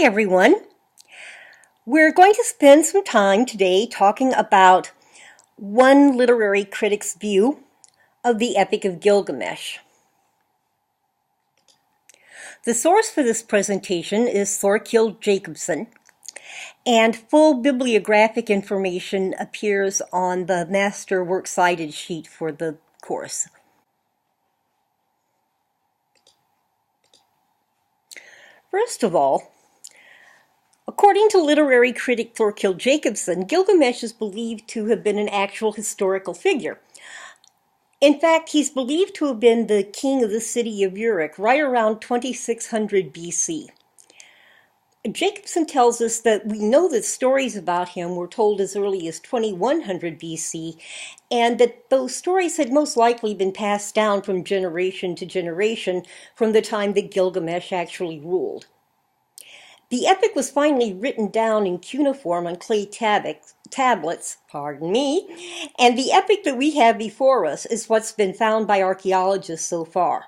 everyone. We're going to spend some time today talking about one literary critic's view of the Epic of Gilgamesh. The source for this presentation is Thorkild Jacobsen, and full bibliographic information appears on the master works cited sheet for the course. First of all, according to literary critic Thorkild Jacobsen, Gilgamesh is believed to have been an actual historical figure. In fact, he's believed to have been the king of the city of Uruk right around 2600 BC. Jacobsen tells us that we know that stories about him were told as early as 2100 BC, and that those stories had most likely been passed down from generation to generation from the time that Gilgamesh actually ruled. The epic was finally written down in cuneiform on clay tablets, and the epic that we have before us is what's been found by archaeologists so far.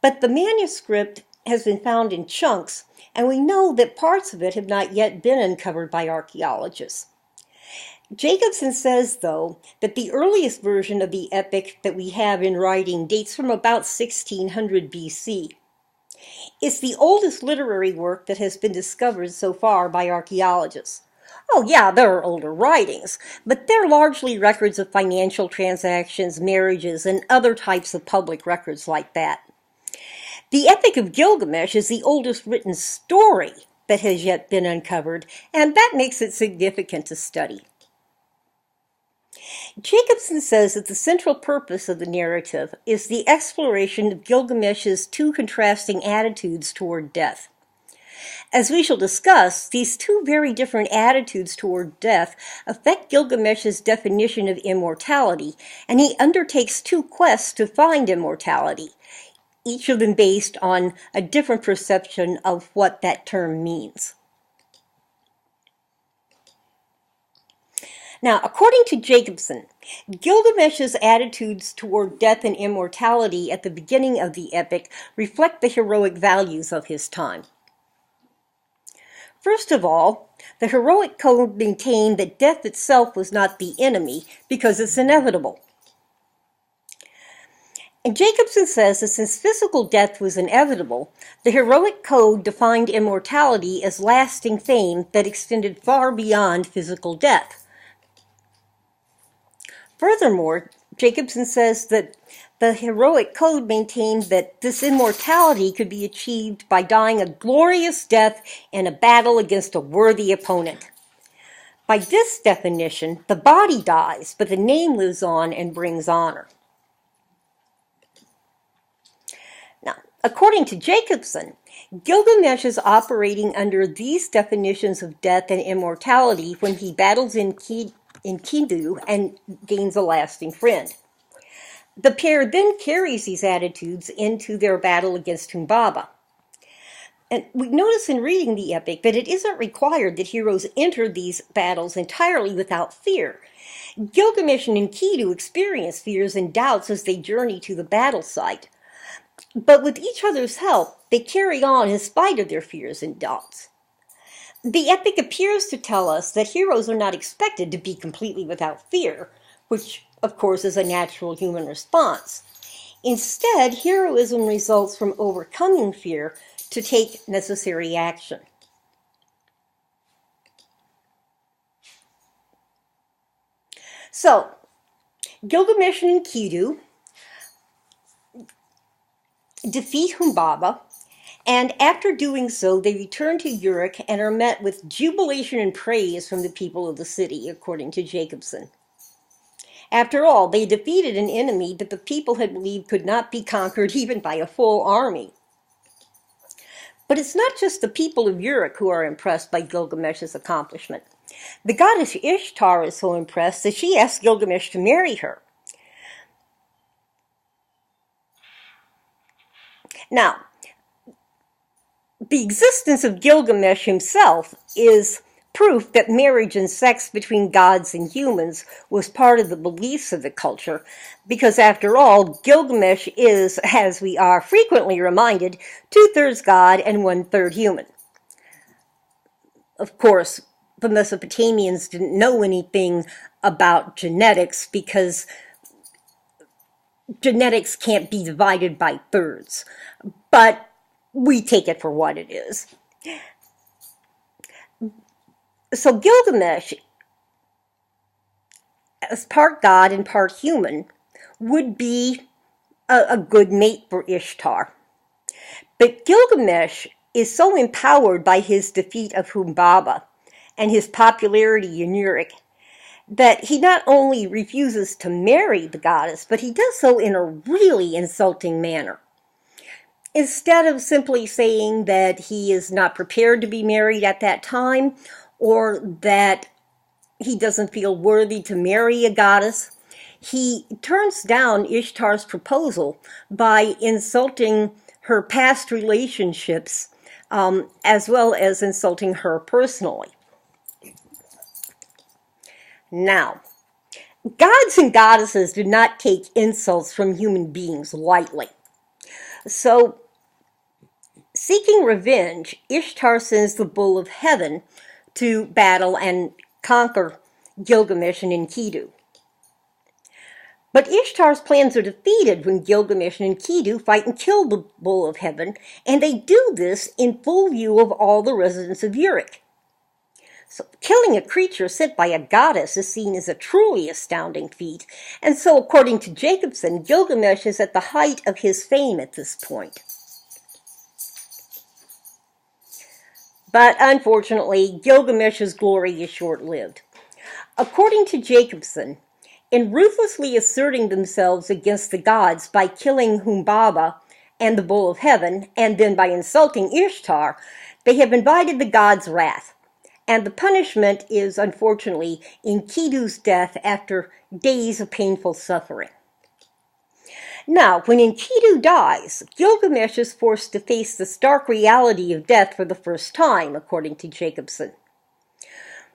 But the manuscript has been found in chunks, and we know that parts of it have not yet been uncovered by archaeologists. Jacobsen says, though, that the earliest version of the epic that we have in writing dates from about 1600 BC. It's the oldest literary work that has been discovered so far by archaeologists. Oh yeah, there are older writings, but they're largely records of financial transactions, marriages, and other types of public records like that. The Epic of Gilgamesh is the oldest written story that has yet been uncovered, and that makes it significant to study. Jacobsen says that the central purpose of the narrative is the exploration of Gilgamesh's two contrasting attitudes toward death. As we shall discuss, these two very different attitudes toward death affect Gilgamesh's definition of immortality, and he undertakes two quests to find immortality, each of them based on a different perception of what that term means. Now, according to Jacobsen, Gilgamesh's attitudes toward death and immortality at the beginning of the epic reflect the heroic values of his time. First of all, the heroic code maintained that death itself was not the enemy because it's inevitable. And Jacobsen says that since physical death was inevitable, the heroic code defined immortality as lasting fame that extended far beyond physical death. Furthermore, Jacobsen says that the heroic code maintained that this immortality could be achieved by dying a glorious death in a battle against a worthy opponent. By this definition, the body dies, but the name lives on and brings honor. Now, according to Jacobsen, Gilgamesh is operating under these definitions of death and immortality when he battles in Kindu and gains a lasting friend. The pair then carries these attitudes into their battle against Humbaba. And we notice in reading the epic that it isn't required that heroes enter these battles entirely without fear. Gilgamesh and Enkidu experience fears and doubts as they journey to the battle site. But with each other's help, they carry on in spite of their fears and doubts. The epic appears to tell us that heroes are not expected to be completely without fear, which, of course, is a natural human response. Instead, heroism results from overcoming fear to take necessary action. So, Gilgamesh and Enkidu defeat Humbaba, and after doing so, they return to Uruk and are met with jubilation and praise from the people of the city, according to Jacobsen. After all, they defeated an enemy that the people had believed could not be conquered even by a full army. But it's not just the people of Uruk who are impressed by Gilgamesh's accomplishment. The goddess Ishtar is so impressed that she asks Gilgamesh to marry her. Now, the existence of Gilgamesh himself is proof that marriage and sex between gods and humans was part of the beliefs of the culture, because after all, Gilgamesh is, as we are frequently reminded, 2/3 god and 1/3 human. of course, the Mesopotamians didn't know anything about genetics because genetics can't be divided by thirds. But we take it for what it is. So Gilgamesh, as part god and part human, would be a good mate for Ishtar. But Gilgamesh is so empowered by his defeat of Humbaba and his popularity in Uruk that he not only refuses to marry the goddess, but he does so in a really insulting manner. Instead of simply saying that he is not prepared to be married at that time, or that he doesn't feel worthy to marry a goddess, he turns down Ishtar's proposal by insulting her past relationships, as well as insulting her personally. Now, gods and goddesses do not take insults from human beings lightly. So, seeking revenge, Ishtar sends the bull of heaven to battle and conquer Gilgamesh and Enkidu. But Ishtar's plans are defeated when Gilgamesh and Enkidu fight and kill the bull of heaven, and they do this in full view of all the residents of Uruk. So killing a creature sent by a goddess is seen as a truly astounding feat, and so according to Jacobsen, Gilgamesh is at the height of his fame at this point. But unfortunately, Gilgamesh's glory is short-lived. According to Jacobsen, in ruthlessly asserting themselves against the gods by killing Humbaba and the bull of heaven, and then by insulting Ishtar, they have invited the gods' wrath. And the punishment is, unfortunately, Enkidu's death after days of painful suffering. Now, when Enkidu dies, Gilgamesh is forced to face the stark reality of death for the first time, according to Jacobsen.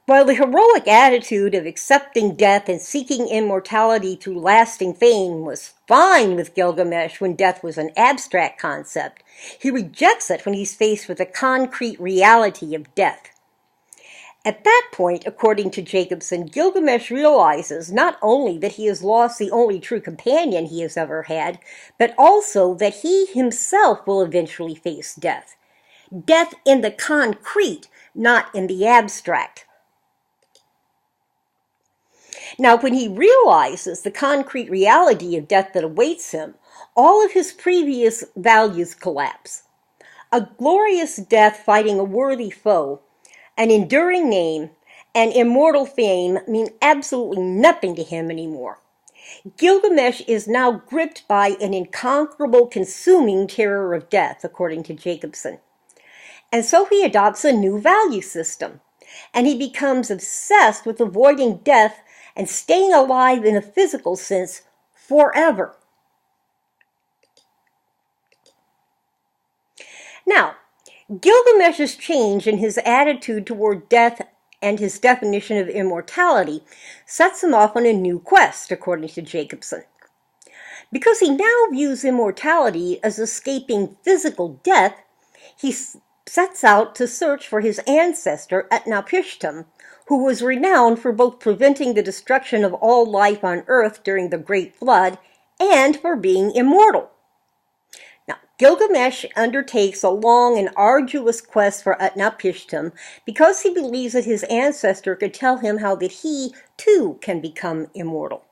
While the heroic attitude of accepting death and seeking immortality through lasting fame was fine with Gilgamesh when death was an abstract concept, he rejects it when he's faced with the concrete reality of death. At that point, according to Jacobsen, Gilgamesh realizes not only that he has lost the only true companion he has ever had, but also that he himself will eventually face death. Death in the concrete, not in the abstract. Now, when he realizes the concrete reality of death that awaits him, all of his previous values collapse. A glorious death fighting a worthy foe, an enduring name, and immortal fame mean absolutely nothing to him anymore. Gilgamesh is now gripped by an inconquerable, consuming terror of death, according to Jacobsen. And so he adopts a new value system, and he becomes obsessed with avoiding death and staying alive in a physical sense forever. Now, Gilgamesh's change in his attitude toward death and his definition of immortality sets him off on a new quest, according to Jacobsen. Because he now views immortality as escaping physical death, he sets out to search for his ancestor Utnapishtim, who was renowned for both preventing the destruction of all life on Earth during the Great Flood and for being immortal. Now, Gilgamesh undertakes a long and arduous quest for Utnapishtim because he believes that his ancestor could tell him how that he, too, can become immortal.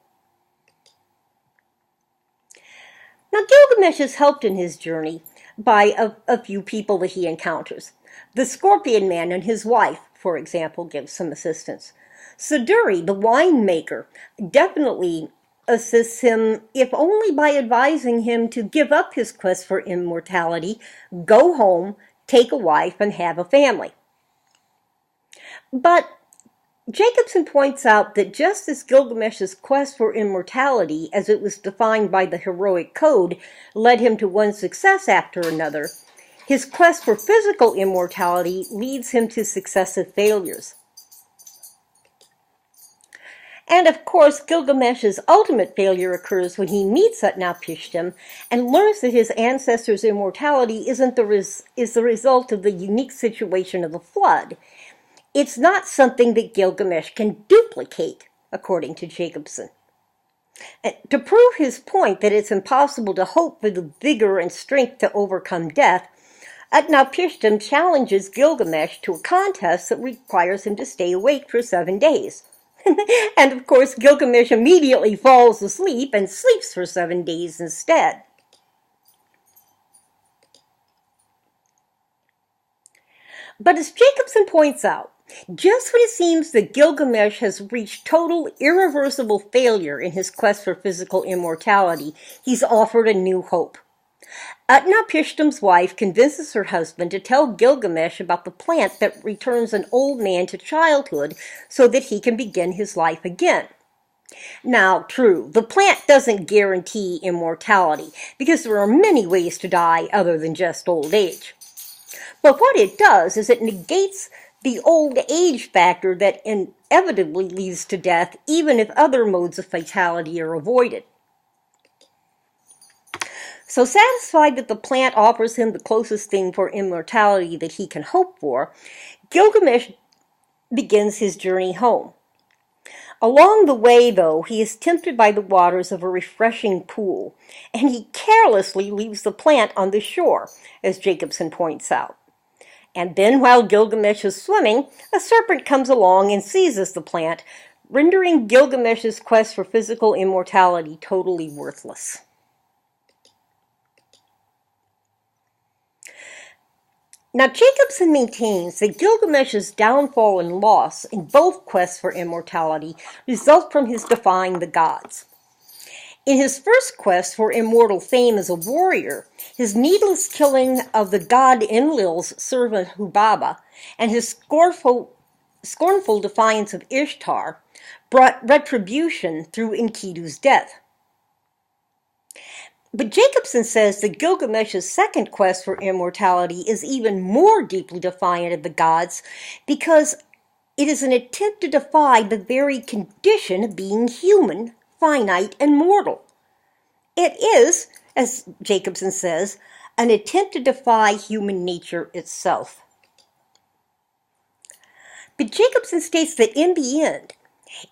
Now, Gilgamesh is helped in his journey by a few people that he encounters. The Scorpion Man and his wife, for example, give some assistance. Suduri, the winemaker, definitely assists him, if only by advising him to give up his quest for immortality, go home, take a wife, and have a family. But Jacobsen points out that just as Gilgamesh's quest for immortality, as it was defined by the heroic code, led him to one success after another, his quest for physical immortality leads him to successive failures. And of course, Gilgamesh's ultimate failure occurs when he meets Utnapishtim and learns that his ancestor's immortality is the result of the unique situation of the flood. it's not something that Gilgamesh can duplicate, according to Jacobsen. To prove his point that it's impossible to hope for the vigor and strength to overcome death, Utnapishtim challenges Gilgamesh to a contest that requires him to stay awake for 7 days. And of course, Gilgamesh immediately falls asleep and sleeps for 7 days instead. But as Jacobsen points out, just when it seems that Gilgamesh has reached total, irreversible failure in his quest for physical immortality, he's offered a new hope. Utnapishtim's wife convinces her husband to tell Gilgamesh about the plant that returns an old man to childhood so that he can begin his life again. Now, true, the plant doesn't guarantee immortality, because there are many ways to die other than just old age. But what it does is it negates the old age factor that inevitably leads to death, even if other modes of fatality are avoided. So satisfied that the plant offers him the closest thing for immortality that he can hope for, Gilgamesh begins his journey home. Along the way, though, he is tempted by the waters of a refreshing pool, and he carelessly leaves the plant on the shore, as Jacobsen points out. And then, while Gilgamesh is swimming, a serpent comes along and seizes the plant, rendering Gilgamesh's quest for physical immortality totally worthless. Now, Jacobsen maintains that Gilgamesh's downfall and loss in both quests for immortality result from his defying the gods. In his first quest for immortal fame as a warrior, his needless killing of the god Enlil's servant Humbaba and his scornful defiance of Ishtar brought retribution through Enkidu's death. But Jacobsen says that Gilgamesh's second quest for immortality is even more deeply defiant of the gods because it is an attempt to defy the very condition of being human, finite, and mortal. It is, as Jacobsen says, an attempt to defy human nature itself. But Jacobsen states that in the end,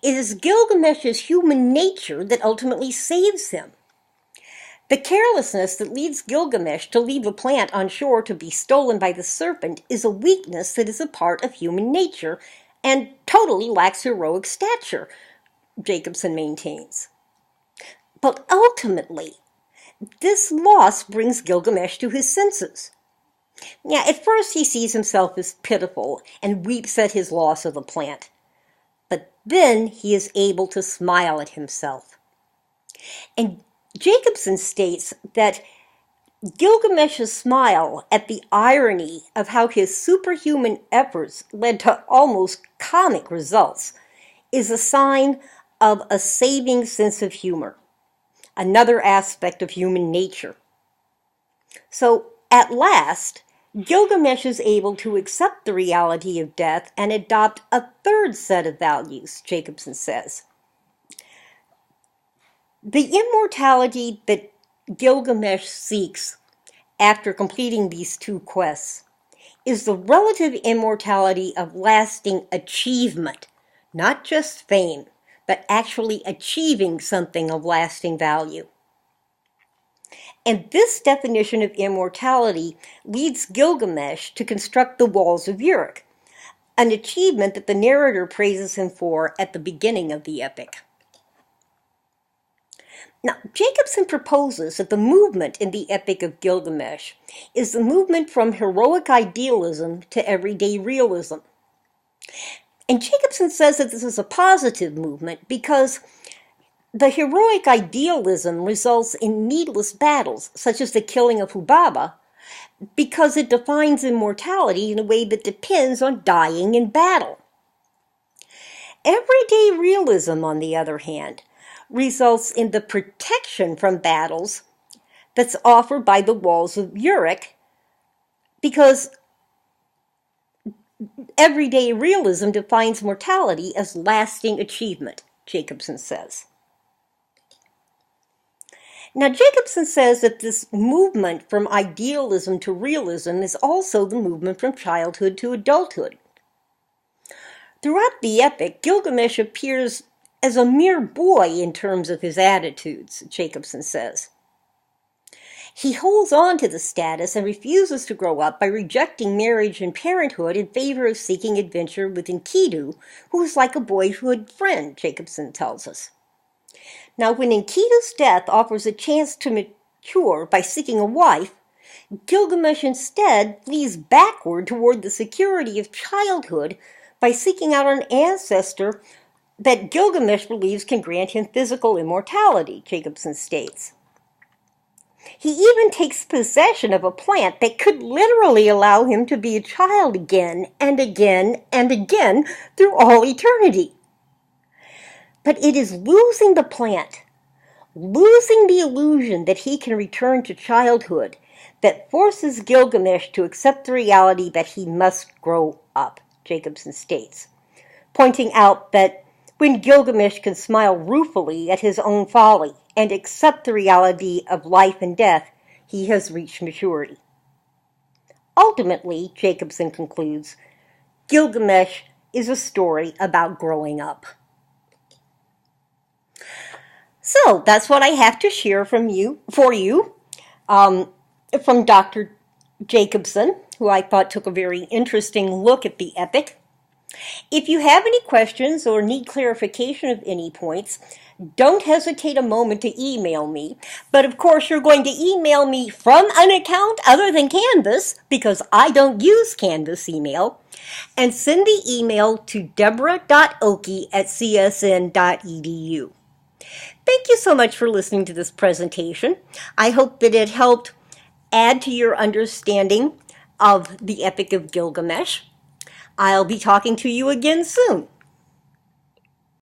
it is Gilgamesh's human nature that ultimately saves him. The carelessness that leads Gilgamesh to leave the plant on shore to be stolen by the serpent is a weakness that is a part of human nature and totally lacks heroic stature, Jacobsen maintains. But ultimately, this loss brings Gilgamesh to his senses. Now, at first he sees himself as pitiful and weeps at his loss of the plant. But then he is able to smile at himself. And Jacobsen states that Gilgamesh's smile at the irony of how his superhuman efforts led to almost comic results is a sign of a saving sense of humor, another aspect of human nature. So, at last, Gilgamesh is able to accept the reality of death and adopt a third set of values, Jacobsen says. The immortality that Gilgamesh seeks after completing these two quests is the relative immortality of lasting achievement, not just fame, but actually achieving something of lasting value. And this definition of immortality leads Gilgamesh to construct the Walls of Uruk, an achievement that the narrator praises him for at the beginning of the epic. Now, Jacobsen proposes that the movement in the Epic of Gilgamesh is the movement from heroic idealism to everyday realism. And Jacobsen says that this is a positive movement because the heroic idealism results in needless battles, such as the killing of Humbaba, because it defines immortality in a way that depends on dying in battle. Everyday realism, on the other hand, results in the protection from battles that's offered by the Walls of Uruk, because everyday realism defines mortality as lasting achievement, Jacobsen says. Now, Jacobsen says that this movement from idealism to realism is also the movement from childhood to adulthood. Throughout the epic, Gilgamesh appears as a mere boy in terms of his attitudes, Jacobsen says. He holds on to the status and refuses to grow up by rejecting marriage and parenthood in favor of seeking adventure with Enkidu, who is like a boyhood friend, Jacobsen tells us. Now, when Enkidu's death offers a chance to mature by seeking a wife, Gilgamesh instead flees backward toward the security of childhood by seeking out an ancestor that Gilgamesh believes can grant him physical immortality, Jacobsen states. He even takes possession of a plant that could literally allow him to be a child again and again and again through all eternity. But it is losing the plant, losing the illusion that he can return to childhood, that forces Gilgamesh to accept the reality that he must grow up, Jacobsen states, pointing out that when Gilgamesh can smile ruefully at his own folly and accept the reality of life and death, he has reached maturity. Ultimately, Jacobsen concludes, Gilgamesh is a story about growing up. So that's what I have to share for you, from Dr. Jacobsen, who I thought took a very interesting look at the epic. If you have any questions or need clarification of any points, don't hesitate a moment to email me. But of course, you're going to email me from an account other than Canvas, because I don't use Canvas email. And send the email to deborah.oki@csn.edu. Thank you so much for listening to this presentation. I hope that it helped add to your understanding of the Epic of Gilgamesh. I'll be talking to you again soon.